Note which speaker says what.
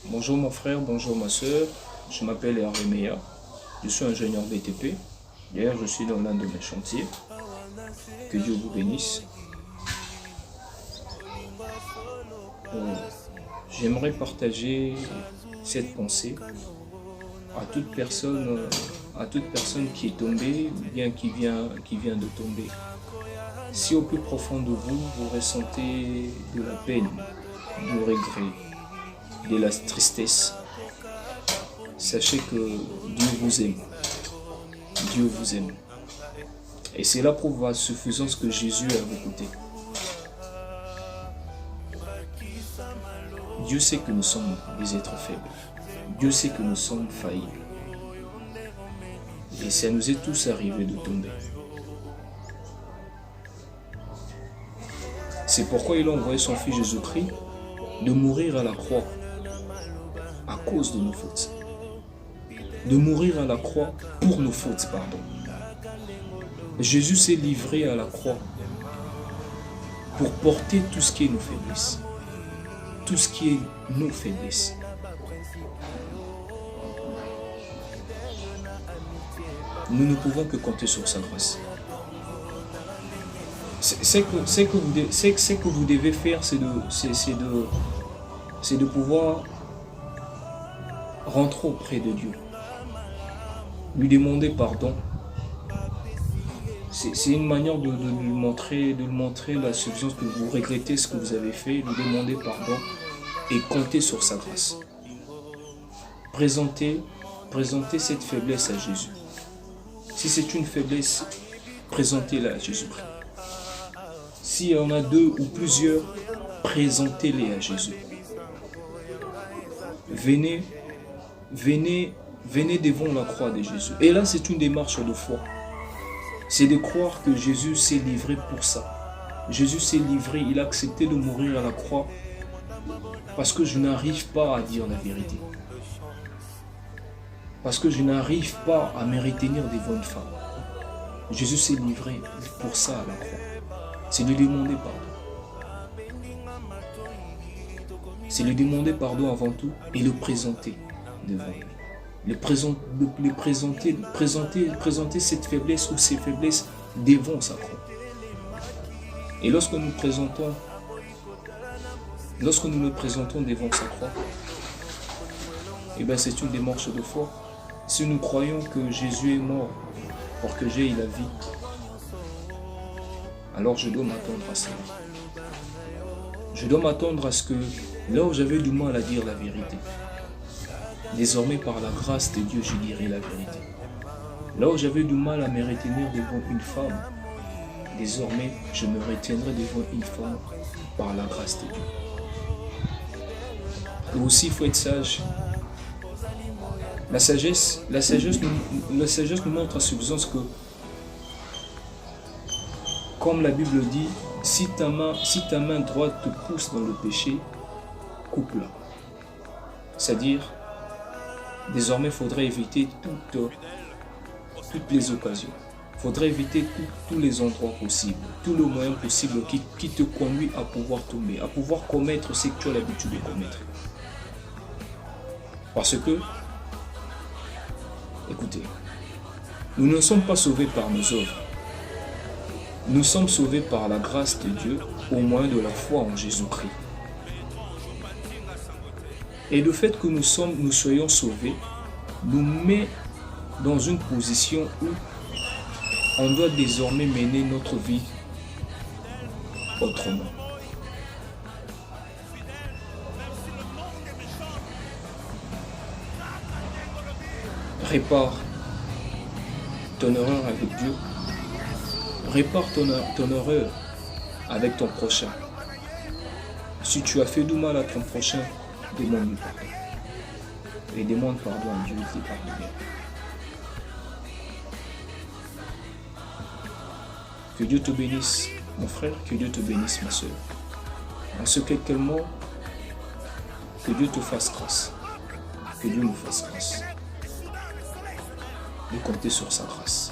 Speaker 1: Bonjour mon frère, bonjour ma soeur, je m'appelle Hervé Meya, je suis ingénieur BTP, d'ailleurs je suis dans l'un de mes chantiers, que Dieu vous bénisse. J'aimerais partager cette pensée à toute personne qui est tombée ou bien qui vient de tomber. Si au plus profond de vous, vous ressentez de la peine, du regret, de la tristesse, sachez que Dieu vous aime. Dieu vous aime. Et c'est là prouve à suffisance que Jésus est à vos côtés. Dieu sait que nous sommes des êtres faibles. Dieu sait que nous sommes faillibles. Et ça nous est tous arrivé de tomber. C'est pourquoi il a envoyé son Fils Jésus-Christ de mourir à la croix à cause de nos fautes. De mourir à la croix pour nos fautes, pardon. Jésus s'est livré à la croix pour porter tout ce qui est nos faiblesses. Tout ce qui est nos faiblesses. Nous ne pouvons que compter sur sa grâce. Ce que vous devez faire, c'est de pouvoir rentrer auprès de Dieu. Lui demander pardon. C'est une manière de lui montrer la suffisance que vous regrettez ce que vous avez fait, lui demander pardon et compter sur sa grâce. Présentez cette faiblesse à Jésus. Si c'est une faiblesse, présentez-la à Jésus-Christ. S'il y en a deux ou plusieurs, présentez-les à Jésus. Venez devant la croix de Jésus. Et là, c'est une démarche de foi. C'est de croire que Jésus s'est livré pour ça. Jésus s'est livré, il a accepté de mourir à la croix parce que je n'arrive pas à dire la vérité. Parce que je n'arrive pas à me retenir devant une femme. Jésus s'est livré pour ça à la croix. C'est lui demander pardon. C'est lui demander pardon avant tout et le présenter devant lui. Présenter cette faiblesse ou ces faiblesses devant sa croix. Et lorsque nous le présentons devant sa croix, eh bien c'est une démarche de foi. Si nous croyons que Jésus est mort pour que j'aie la vie, alors je dois m'attendre à ça. Je dois m'attendre à ce que là où j'avais du mal à dire la vérité, désormais par la grâce de Dieu, je dirai la vérité. Là où j'avais du mal à me retenir devant une femme, désormais je me retiendrai devant une femme par la grâce de Dieu. Et aussi il faut être sage. La sagesse nous montre à suffisance que, comme la Bible dit, si ta main droite te pousse dans le péché, coupe-la. C'est-à-dire, désormais, il faudrait éviter toutes les occasions. Il faudrait éviter tous les endroits possibles, tous les moyens possibles qui te conduisent à pouvoir tomber, à pouvoir commettre ce que tu as l'habitude de commettre. Parce que, écoutez, nous ne sommes pas sauvés par nos œuvres. Nous sommes sauvés par la grâce de Dieu au moyen de la foi en Jésus-Christ. Et le fait que nous soyons sauvés nous met dans une position où on doit désormais mener notre vie autrement. Répare ton erreur avec Dieu. Répare ton erreur avec ton prochain. Si tu as fait du mal à ton prochain, demande-lui pardon. Et demande pardon à Dieu qui pardonne. Que Dieu te bénisse, mon frère, que Dieu te bénisse, ma soeur. En ce quelques mots, que Dieu te fasse grâce. Que Dieu nous fasse grâce. Et compter sur sa grâce.